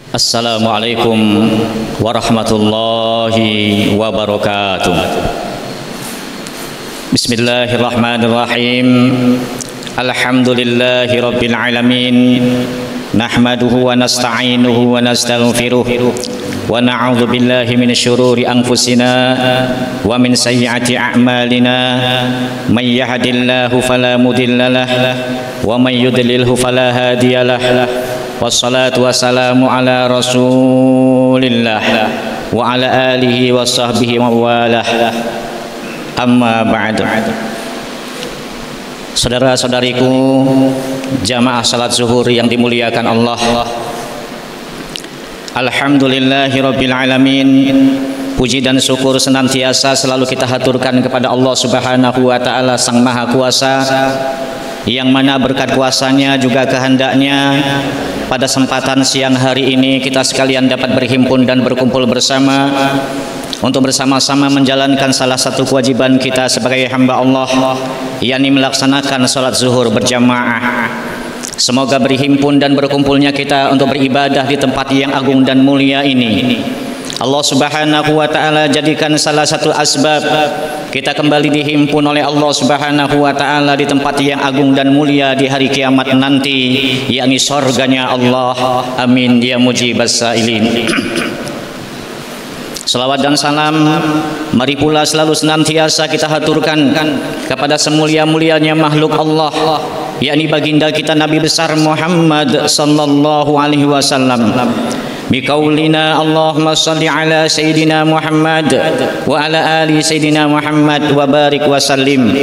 Assalamualaikum warahmatullahi wabarakatuh. Bismillahirrahmanirrahim. Alhamdulillahi rabbil alamin. Nahmaduhu wa nasta'inuhu wa nastaghfiruh wa na'udzu billahi minasy syururi anfusina wa min sayyiati a'malina. May yahdihillahu fala mudhillalah wa may yudlilhu fala hadiyalah. Wassalatu wassalamu ala rasulillah wa ala alihi wa sahbihi wa walah. Amma ba'du. Saudara-saudariku jamaah salat zuhur yang dimuliakan Allah, alhamdulillahirabbil alamin. Puji dan syukur senantiasa selalu kita haturkan kepada Allah Subhanahu wa taala, Sang Maha Kuasa, yang mana berkat kuasanya juga kehendaknya pada kesempatan siang hari ini kita sekalian dapat berhimpun dan berkumpul bersama untuk bersama-sama menjalankan salah satu kewajiban kita sebagai hamba Allah, yakni melaksanakan salat zuhur berjamaah. Semoga berhimpun dan berkumpulnya kita untuk beribadah di tempat yang agung dan mulia ini, Allah Subhanahu wa taala jadikan salah satu asbab kita kembali dihimpun oleh Allah Subhanahu wa taala di tempat yang agung dan mulia di hari kiamat nanti, yakni surganya Allah. Amin ya mujibas sailin. Salawat dan salam mari pula selalu senantiasa kita haturkan kepada semulia-mulianya makhluk Allah, yakni baginda kita Nabi besar Muhammad sallallahu alaihi wasallam. Biqaulina Allahumma salli ala Sayyidina Muhammad wa ala ali Sayyidina Muhammad wa barik wa sallim.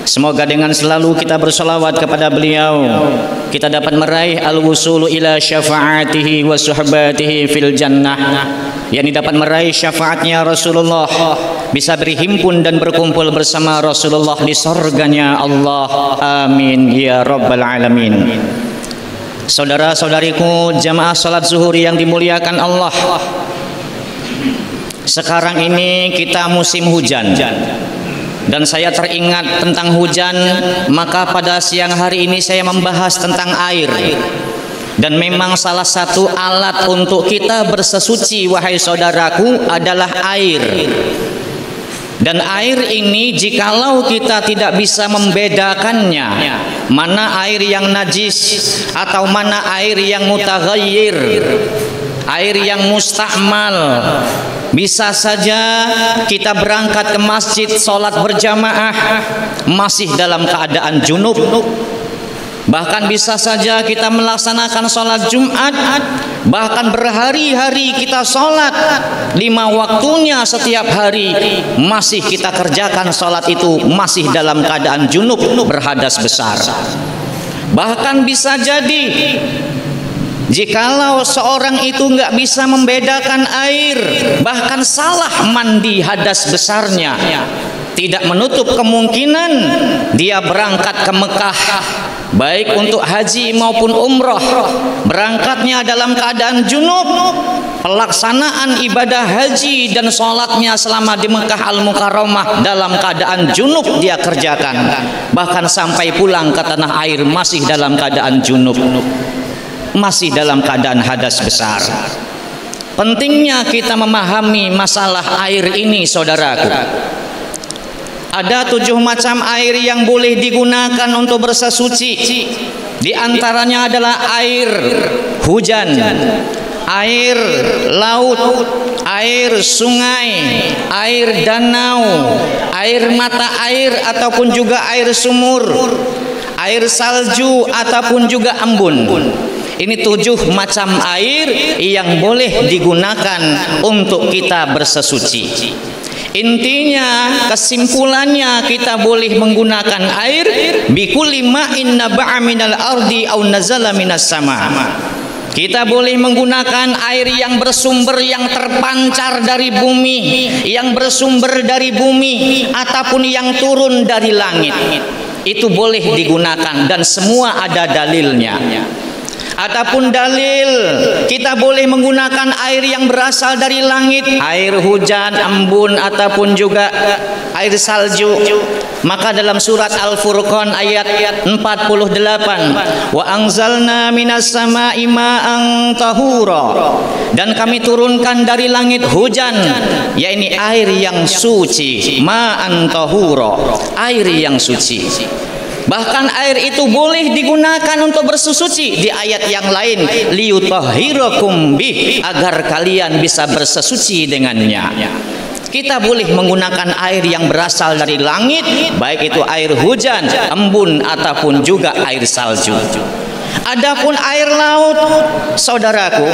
Semoga dengan selalu kita bersalawat kepada beliau kita dapat meraih al-wusulu ila syafaatihi wa suhbatihi fil jannah, yakni dapat meraih syafaatnya Rasulullah, bisa berhimpun dan berkumpul bersama Rasulullah di surganya Allah. Amin ya rabbal alamin. Saudara-saudariku jamaah salat zuhur yang dimuliakan Allah, sekarang ini kita musim hujan dan saya teringat tentang hujan, maka pada siang hari ini saya membahas tentang air. Dan memang salah satu alat untuk kita bersesuci wahai saudaraku adalah air. Dan air ini jikalau kita tidak bisa membedakannya, mana air yang najis atau mana air yang mutaghayyir, air yang mustahmal, bisa saja kita berangkat ke masjid sholat berjamaah masih dalam keadaan junub. Bahkan bisa saja kita melaksanakan sholat Jumat, bahkan berhari-hari kita sholat 5 waktunya setiap hari, masih kita kerjakan sholat itu masih dalam keadaan junub berhadas besar. Bahkan bisa jadi jikalau seorang itu nggak bisa membedakan air, bahkan salah mandi hadas besarnya, tidak menutup kemungkinan dia berangkat ke Mekah baik untuk haji maupun umroh, berangkatnya dalam keadaan junub, pelaksanaan ibadah haji dan sholatnya selama di Mekah Al-Mukarramah dalam keadaan junub dia kerjakan, bahkan sampai pulang ke tanah air masih dalam keadaan junub, masih dalam keadaan hadas besar. Pentingnya kita memahami masalah air ini saudaraku. Ada 7 macam air yang boleh digunakan untuk bersesuci. Di antaranya adalah air hujan, air laut, air sungai, air danau, air mata air ataupun juga air sumur, air salju ataupun juga embun. Ini 7 macam air yang boleh digunakan untuk kita bersesuci. Intinya, kesimpulannya kita boleh menggunakan air bikulli ma'in naba'a minal ardi aw nazala minas sama. Kita boleh menggunakan air yang bersumber, yang terpancar dari bumi, yang bersumber dari bumi ataupun yang turun dari langit. Itu boleh digunakan dan semua ada dalilnya. Adapun dalil kita boleh menggunakan air yang berasal dari langit, air hujan, embun ataupun juga air salju, maka dalam surat Al-Furqan ayat 48, wa anzalna minas sama'i ma'an tahura, dan kami turunkan dari langit hujan, yakni air yang suci, ma'an tahura, air yang suci. Bahkan air itu boleh digunakan untuk bersesuci. Di ayat yang lain, liyutahhirakum bih, agar kalian bisa bersesuci dengannya. Kita boleh menggunakan air yang berasal dari langit, baik itu air hujan, embun ataupun juga air salju. Adapun air laut, saudaraku,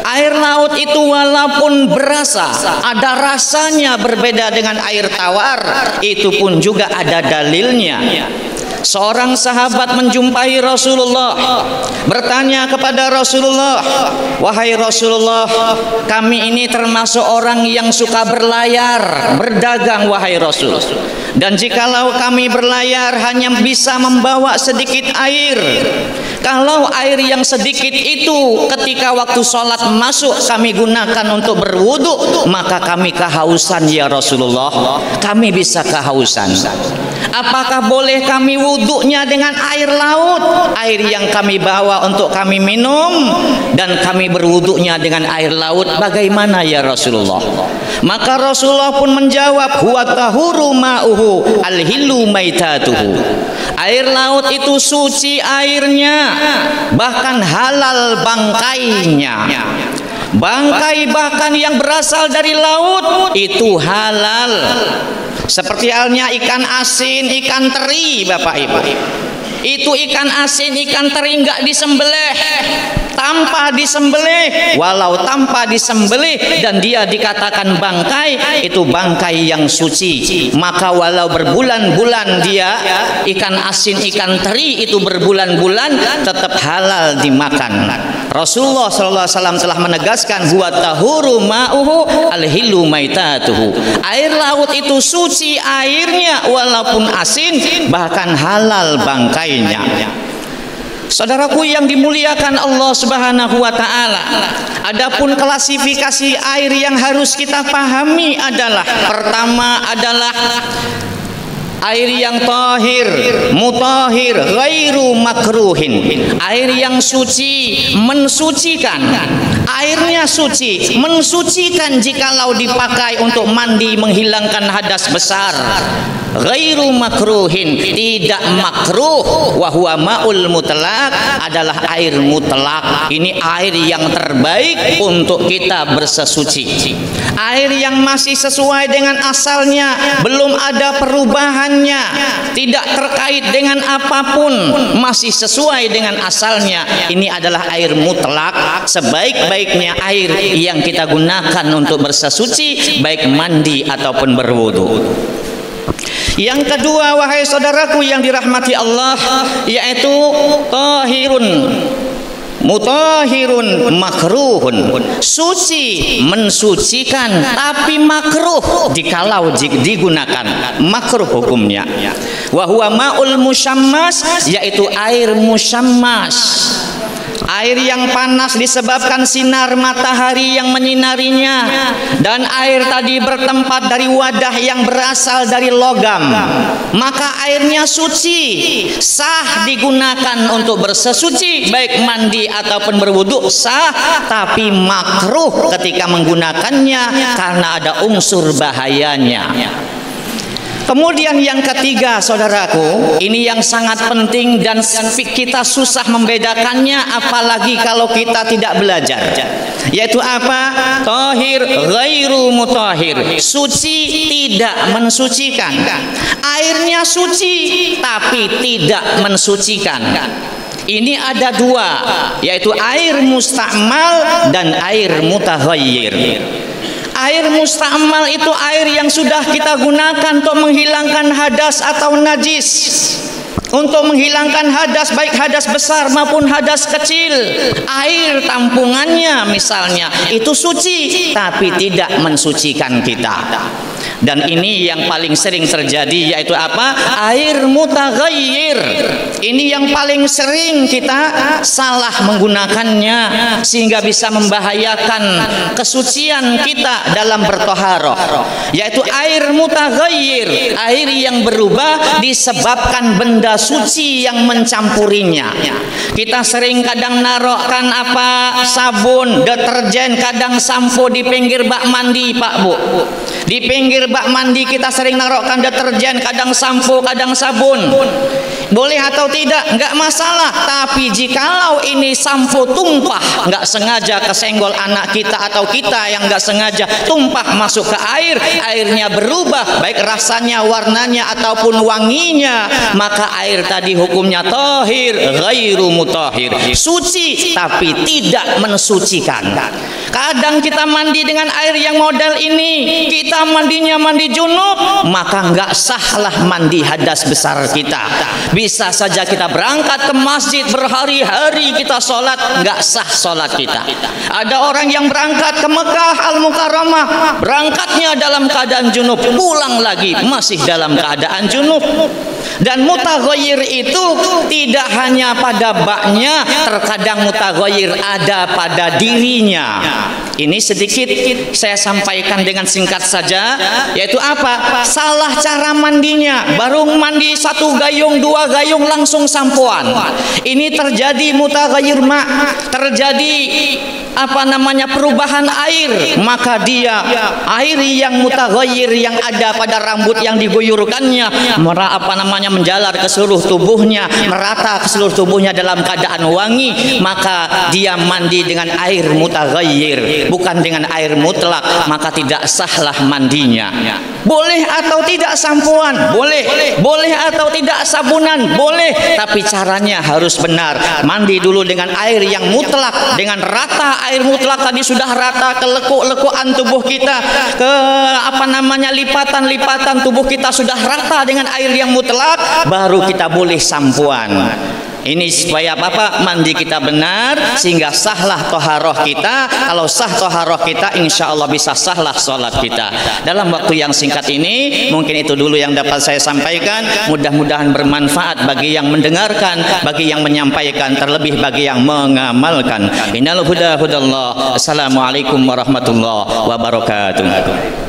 air laut itu walaupun berasa, ada rasanya berbeda dengan air tawar, itu pun juga ada dalilnya. Seorang sahabat menjumpai Rasulullah, bertanya kepada Rasulullah, wahai Rasulullah, kami ini termasuk orang yang suka berlayar, berdagang wahai Rasul, dan jikalau kami berlayar hanya bisa membawa sedikit air. Kalau air yang sedikit itu ketika waktu sholat masuk kami gunakan untuk berwudu, maka kami kehausan ya Rasulullah, kami bisa kehausan. Apakah boleh kami wudunya dengan air laut, air yang kami bawa untuk kami minum, dan kami berwudunya dengan air laut, bagaimana ya Rasulullah? Maka Rasulullah pun menjawab, huwa tahuru ma'uhu al-hillu maitatuhu. Air laut itu suci airnya, bahkan halal bangkainya. Bangkai bahkan yang berasal dari laut itu halal. Seperti halnya ikan asin, ikan teri, Bapak Ibu. Itu ikan asin, ikan teri enggak disembelih, tanpa disembelih, walau tanpa disembelih dan dia dikatakan bangkai, itu bangkai yang suci. Maka walau berbulan-bulan dia ikan asin, ikan teri itu berbulan-bulan tetap halal dimakan. Rasulullah SAW telah menegaskan, huwa tahuru ma'uhu al-hillu maitatuhu. Air laut itu suci airnya walaupun asin, bahkan halal bangkainya. Saudaraku yang dimuliakan Allah Subhanahu wa taala, adapun klasifikasi air yang harus kita pahami adalah, pertama adalah air yang tahir, mutahhir, ghairu makruhin. Air yang suci, mensucikan. Airnya suci, mensucikan jikalau dipakai untuk mandi menghilangkan hadas besar. Ghairu makruhin, tidak makruh. Wa huwa ma'ul mutlaq, adalah air mutlak. Ini air yang terbaik untuk kita bersesuci. Air yang masih sesuai dengan asalnya, belum ada perubahannya, tidak terkait dengan apapun, masih sesuai dengan asalnya. Ini adalah air mutlak, sebaik-baiknya air yang kita gunakan untuk bersesuci, baik mandi ataupun berwudu. Yang kedua, wahai saudaraku yang dirahmati Allah, yaitu tahirun, mutahhirun, makruhun. Suci, mensucikan, tapi makruh jikalau digunakan, makruh hukumnya. Wa huwa ma'ul musyammas, yaitu air musyammas. Air yang panas disebabkan sinar matahari yang menyinarinya, dan air tadi bertempat dari wadah yang berasal dari logam, maka airnya suci, sah digunakan untuk bersesuci, baik mandi ataupun berwudu sah, tapi makruh ketika menggunakannya karena ada unsur bahayanya. Kemudian yang ketiga, saudaraku, ini yang sangat penting dan kita susah membedakannya, apalagi kalau kita tidak belajar, yaitu apa? Tahir ghairu mutahhir, suci tidak mensucikan. Airnya suci tapi tidak mensucikan. Ini ada dua, yaitu air musta'mal dan air mutaghayyir. Air musta'mal itu air yang sudah kita gunakan untuk menghilangkan hadas atau najis, untuk menghilangkan hadas, baik hadas besar maupun hadas kecil. Air tampungannya misalnya itu suci tapi tidak mensucikan kita. Dan ini yang paling sering terjadi, yaitu apa? Air mutaghayyir. Ini yang paling sering kita salah menggunakannya, sehingga bisa membahayakan kesucian kita dalam bertoharoh, yaitu air mutaghayyir, air yang berubah disebabkan benda suci yang mencampurinya. Kita sering kadang narokkan apa, sabun, deterjen, kadang sampo di pinggir bak mandi, Pak Bu. Di pinggir bak mandi kita sering narokkan deterjen, kadang sampo, kadang sabun. Boleh atau tidak? Enggak masalah. Tapi jikalau ini sampo tumpah, enggak sengaja kesenggol anak kita, atau kita yang enggak sengaja tumpah masuk ke air, airnya berubah baik rasanya, warnanya ataupun wanginya, maka air tadi hukumnya tahir ghairu mutahhir, suci tapi tidak mensucikan. Kadang kita mandi dengan air yang model ini, kita mandinya mandi junub, maka enggak sahlah mandi hadas besar kita. Bisa saja kita berangkat ke masjid berhari-hari kita sholat, enggak sah sholat kita. Ada orang yang berangkat ke Mekah Al-Mukarramah, berangkatnya dalam keadaan junub, pulang lagi masih dalam keadaan junub. Dan mutaghayyir itu tidak hanya pada baknya, terkadang mutaghayyir ada pada dirinya. Ini sedikit saya sampaikan dengan singkat saja, yaitu apa? Salah cara mandinya. Baru mandi 1 gayung, 2 gayung langsung sampoan. Ini terjadi mutaghayyir terjadi perubahan air, maka dia air yang mutaghayyir yang ada pada rambut yang diguyurkannya menjalar ke seluruh tubuhnya, merata ke seluruh tubuhnya dalam keadaan wangi, maka dia mandi dengan air mutaghayyir, bukan dengan air mutlak, maka tidak sahlah mandinya. Boleh atau tidak sampoan? Boleh. Boleh atau tidak sabunan? Boleh. Tapi caranya harus benar. Mandi dulu dengan air yang mutlak, dengan rata. Air mutlak tadi sudah rata ke lekuk-lekukan tubuh kita, ke lipatan-lipatan tubuh kita sudah rata dengan air yang mutlak, baru kita boleh sampoan. Ini supaya mandi kita benar, sehingga sahlah toharoh kita. Kalau sah toharoh kita, insya Allah bisa sahlah sholat kita. Dalam waktu yang singkat ini, mungkin itu dulu yang dapat saya sampaikan. Mudah-mudahan bermanfaat bagi yang mendengarkan, bagi yang menyampaikan, terlebih bagi yang mengamalkan. Innal huda hudallah. Assalamualaikum warahmatullahi wabarakatuh.